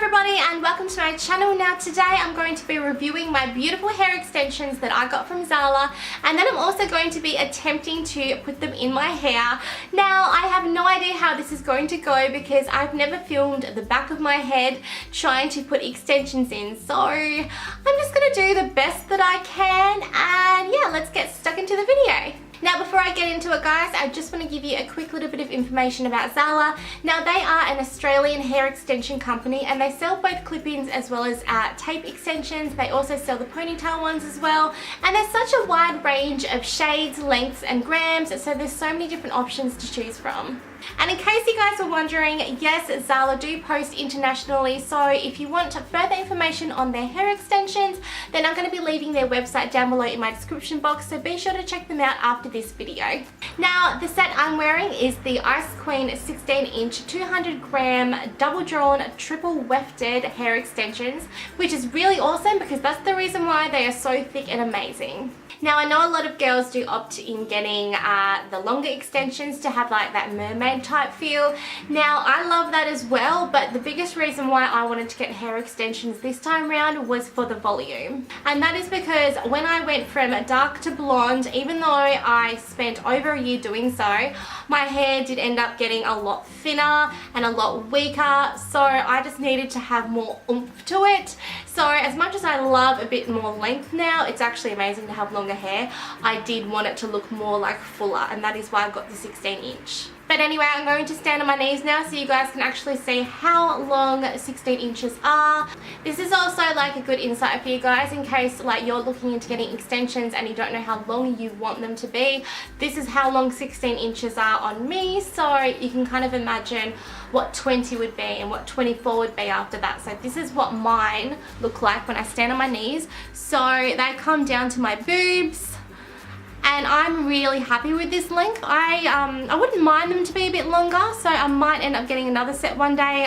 everybody and welcome to my channel. Now today I'm going to be reviewing my beautiful hair extensions that I got from Zala, and then I'm also going to be attempting to put them in my hair. Now I have no idea how this is going to go because I've never filmed the back of my head trying to put extensions in, so I'm just going to do the best that I can, and yeah, let's get stuck into the video. Now before I get into it guys, I just want to give you a quick little bit of information about Zala. Now they are an Australian hair extension company and they sell both clip-ins as well as tape extensions. They also sell the ponytail ones as well, and there's such a wide range of shades, lengths and grams, so there's so many different options to choose from. And in case you guys were wondering, yes, Zala do post internationally, so if you want further information on their hair extensions, then I'm going to be leaving their website down below in my description box, so be sure to check them out after this video. Now the set I'm wearing is the Ice Queen 16-inch 200 gram double drawn triple wefted hair extensions, which is really awesome because that's the reason why they are so thick and amazing. Now I know a lot of girls do opt in getting the longer extensions to have like that mermaid type feel. Now I love that as well, but the biggest reason why I wanted to get hair extensions this time around was for the volume. And that is because when I went from dark to blonde, even though I spent over a year doing so, my hair did end up getting a lot thinner and a lot weaker, so I just needed to have more oomph to it. So as much as I love a bit more length now, it's actually amazing to have longer hair, I did want it to look more like fuller, and that is why I got the 16-inch. But anyway, I'm going to stand on my knees now so you guys can actually see how long 16 inches are. This is also like a good insight for you guys in case like you're looking into getting extensions and you don't know how long you want them to be. This is how long 16 inches are on me, so you can kind of imagine what 20 would be and what 24 would be after that. So this is what mine look like when I stand on my knees. So they come down to my boobs. And I'm really happy with this length. I wouldn't mind them to be a bit longer, so I might end up getting another set one day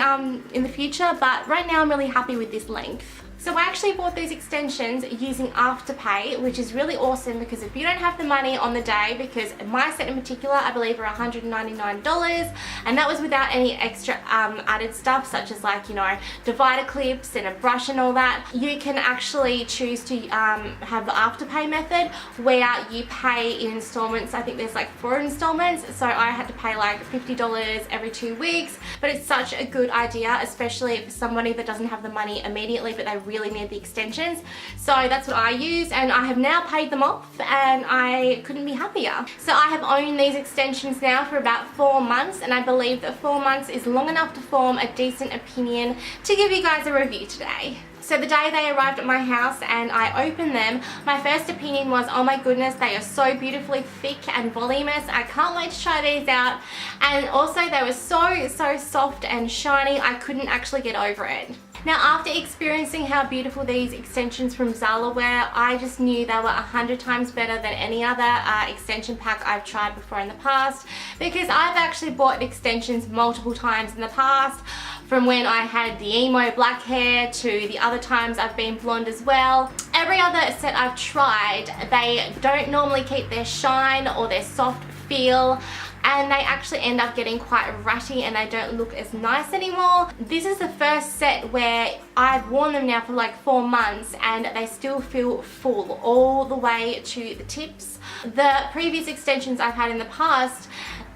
in the future, but right now I'm really happy with this length. So I actually bought these extensions using Afterpay, which is really awesome because if you don't have the money on the day, because my set in particular I believe are $199, and that was without any extra added stuff such as like, you know, divider clips and a brush and all that, you can actually choose to have the Afterpay method where you pay in installments. I think there's like 4 installments, so I had to pay like $50 every 2 weeks, but it's such a good idea, especially for somebody that doesn't have the money immediately but they really need the extensions. So that's what I use, and I have now paid them off and I couldn't be happier. So I have owned these extensions now for about 4 months, and I believe that 4 months is long enough to form a decent opinion to give you guys a review today. So the day they arrived at my house and I opened them, my first opinion was, oh my goodness, they are so beautifully thick and voluminous. I can't wait to try these out. And also they were so soft and shiny, I couldn't actually get over it. Now after experiencing how beautiful these extensions from Zala were, I just knew they were 100 times better than any other extension pack I've tried before in the past, because I've actually bought extensions multiple times in the past, from when I had the emo black hair to the other times I've been blonde as well. Every other set I've tried, they don't normally keep their shine or their soft feel, and they actually end up getting quite ratty and they don't look as nice anymore. This is the first set where I've worn them now for like 4 months and they still feel full all the way to the tips. The previous extensions I've had in the past,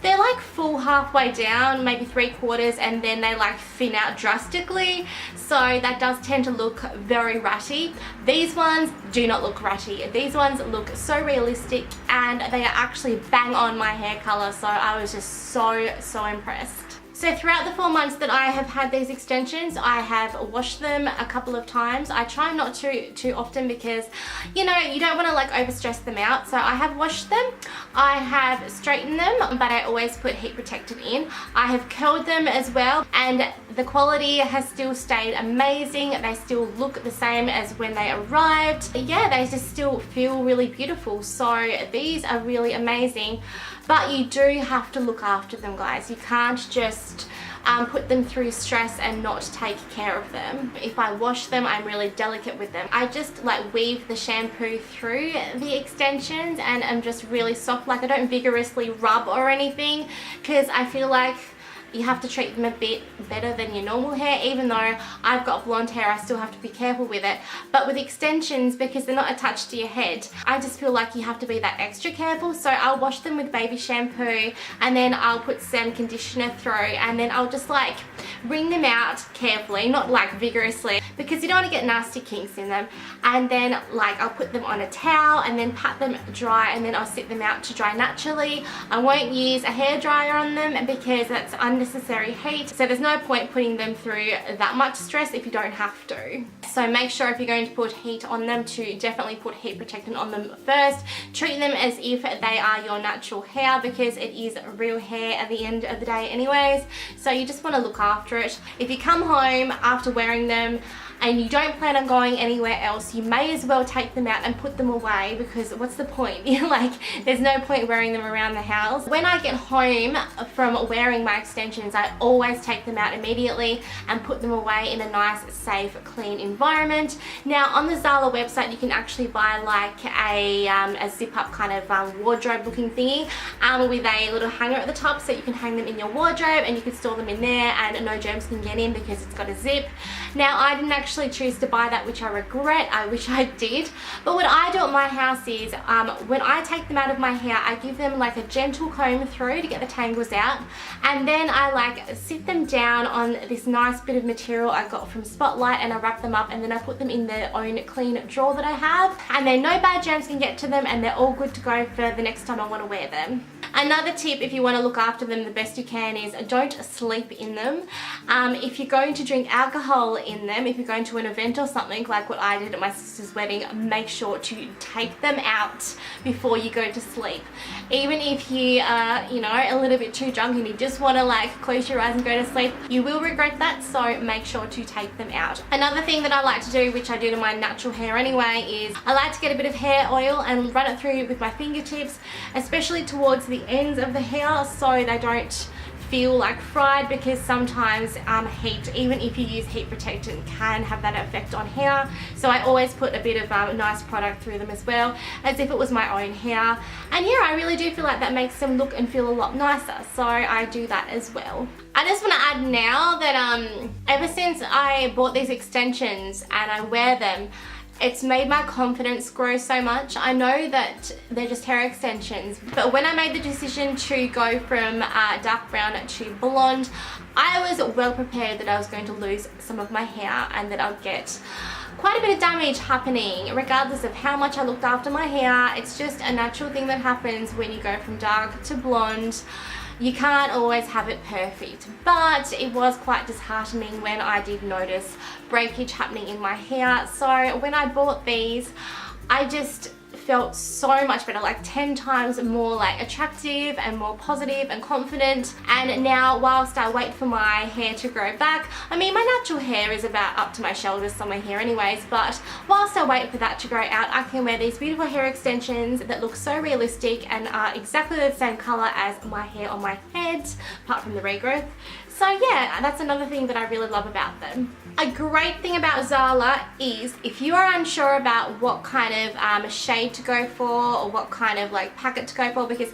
they're like full halfway down, maybe 3/4, and then they like thin out drastically, so that does tend to look very ratty. These ones do not look ratty. These ones look so realistic and they are actually bang on my hair color, so I was just so impressed. So throughout the 4 months that I have had these extensions, I have washed them a couple of times. I try not to too often because, you know, you don't want to like overstress them out. So I have washed them, I have straightened them, but I always put heat protectant in. I have curled them as well, and the quality has still stayed amazing. They still look the same as when they arrived. Yeah, they just still feel really beautiful. So these are really amazing. But you do have to look after them, guys. You can't just put them through stress and not take care of them. If I wash them, I'm really delicate with them. I just like weave the shampoo through the extensions and I'm just really soft. Like I don't vigorously rub or anything because I feel like you have to treat them a bit better than your normal hair. Even though I've got blonde hair, I still have to be careful with it. But with extensions, because they're not attached to your head, I just feel like you have to be that extra careful. So I'll wash them with baby shampoo, and then I'll put some conditioner through, and then I'll just like wring them out carefully, not like vigorously, because you don't want to get nasty kinks in them. And then like I'll put them on a towel and then pat them dry, and then I'll sit them out to dry naturally. I won't use a hairdryer on them because that's unnecessary heat, so there's no point putting them through that much stress if you don't have to. So make sure if you're going to put heat on them to definitely put heat protectant on them first. Treat them as if they are your natural hair, because it is real hair at the end of the day anyways, so you just want to look after it. If you come home after wearing them and you don't plan on going anywhere else, you may as well take them out and put them away, because what's the point? Like, there's no point wearing them around the house. When I get home from wearing my extensions, I always take them out immediately and put them away in a nice, safe, clean environment. Now on the Zala website, you can actually buy like a zip-up kind of wardrobe looking thingy with a little hanger at the top, so you can hang them in your wardrobe and you can store them in there and no germs can get in because it's got a zip. Now I didn't actually choose to buy that, which I regret. I wish I did. But what I do at my house is when I take them out of my hair, I give them like a gentle comb through to get the tangles out, and then I like sit them down on this nice bit of material I got from Spotlight, and I wrap them up, and then I put them in their own clean drawer that I have, and then no bad germs can get to them, and they're all good to go for the next time I want to wear them. Another tip, if you want to look after them the best you can, is don't sleep in them. If you're going to drink alcohol in them, if you're going to an event or something like what I did at my sister's wedding, make sure to take them out before you go to sleep. Even if you are, you know, a little bit too drunk and you just want to like close your eyes and go to sleep, you will regret that, so make sure to take them out. Another thing that I like to do, which I do to my natural hair anyway, is I like to get a bit of hair oil and run it through with my fingertips, especially towards the ends of the hair, so they don't feel like fried, because sometimes heat, even if you use heat protectant, can have that effect on hair. So I always put a bit of nice product through them as well, as if it was my own hair. And yeah, I really do feel like that makes them look and feel a lot nicer, so I do that as well. I just want to add now that ever since I bought these extensions and I wear them, it's made my confidence grow so much. I know that they're just hair extensions, but when I made the decision to go from dark brown to blonde, I was well prepared that I was going to lose some of my hair and that I'll get quite a bit of damage happening regardless of how much I looked after my hair. It's just a natural thing that happens when you go from dark to blonde. You can't always have it perfect, but it was quite disheartening when I did notice breakage happening in my hair. So when I bought these, I just felt so much better, like 10 times more like attractive and more positive and confident. And now whilst I wait for my hair to grow back, I mean my natural hair is about up to my shoulders somewhere here anyways, but whilst I wait for that to grow out, I can wear these beautiful hair extensions that look so realistic and are exactly the same color as my hair on my head, apart from the regrowth. So yeah, that's another thing that I really love about them. A great thing about Zala is if you are unsure about what kind of shade to go for or what kind of like packet to go for, because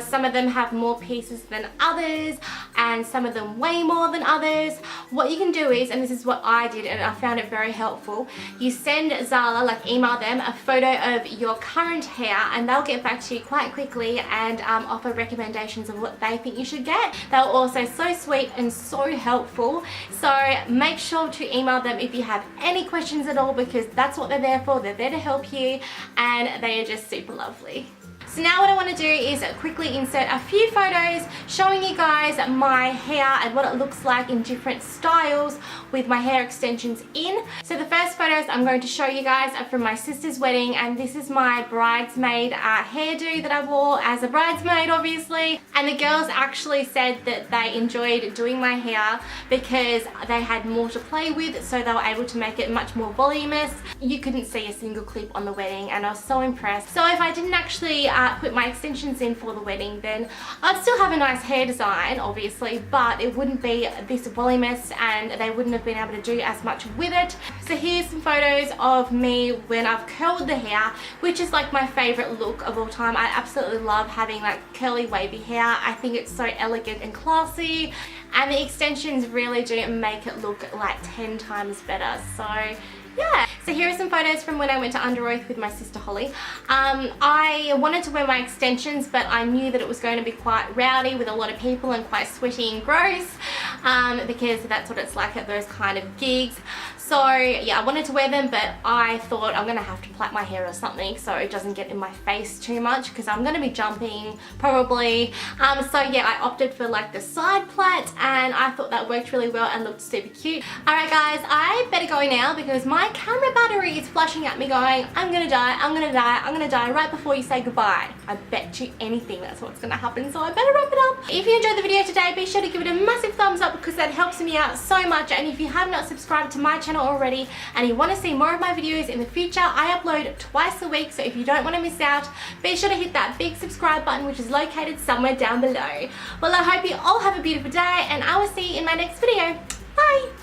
some of them have more pieces than others and some of them way more than others, what you can do is, and this is what I did and I found it very helpful, you send Zala, like email them a photo of your current hair and they'll get back to you quite quickly and offer recommendations of what they think you should get. They're also so sweet and so helpful, so make sure to email them if you have any questions at all, because that's what they're there for. They're there to help you and they are just super lovely. So now what I want to do is quickly insert a few photos showing you guys my hair and what it looks like in different styles with my hair extensions in. So the first photos I'm going to show you guys are from my sister's wedding, and this is my bridesmaid hairdo that I wore as a bridesmaid obviously, and the girls actually said that they enjoyed doing my hair because they had more to play with, so they were able to make it much more voluminous. You couldn't see a single clip on the wedding and I was so impressed. So if I didn't actually put my extensions in for the wedding, then I'd still have a nice hair design, obviously, but it wouldn't be this woolly mess and they wouldn't have been able to do as much with it. So here's some photos of me when I've curled the hair, which is like my favorite look of all time. I absolutely love having like curly wavy hair. I think it's so elegant and classy, and the extensions really do make it look like 10 times better. So yeah, so here are some photos from when I went to Under Oath with my sister Holly. I wanted to wear my extensions, but I knew that it was going to be quite rowdy with a lot of people and quite sweaty and gross, because that's what it's like at those kind of gigs. So yeah, I wanted to wear them, but I thought I'm gonna have to plait my hair or something so it doesn't get in my face too much, because I'm gonna be jumping probably. So yeah, I opted for like the side plait, and I thought that worked really well and looked super cute. Alright guys, I better go now because my camera battery is flashing at me going, I'm gonna die, I'm gonna die, I'm gonna die right before you say goodbye. I bet you anything that's what's gonna happen, so I better wrap it up. If you enjoyed the video today, be sure to give it a massive thumbs up because that helps me out so much. And if you have not subscribed to my channel already and you want to see more of my videos in the future, I upload twice a week, so if you don't want to miss out, be sure to hit that big subscribe button, which is located somewhere down below. Well, I hope you all have a beautiful day, and I will see you in my next video. Bye!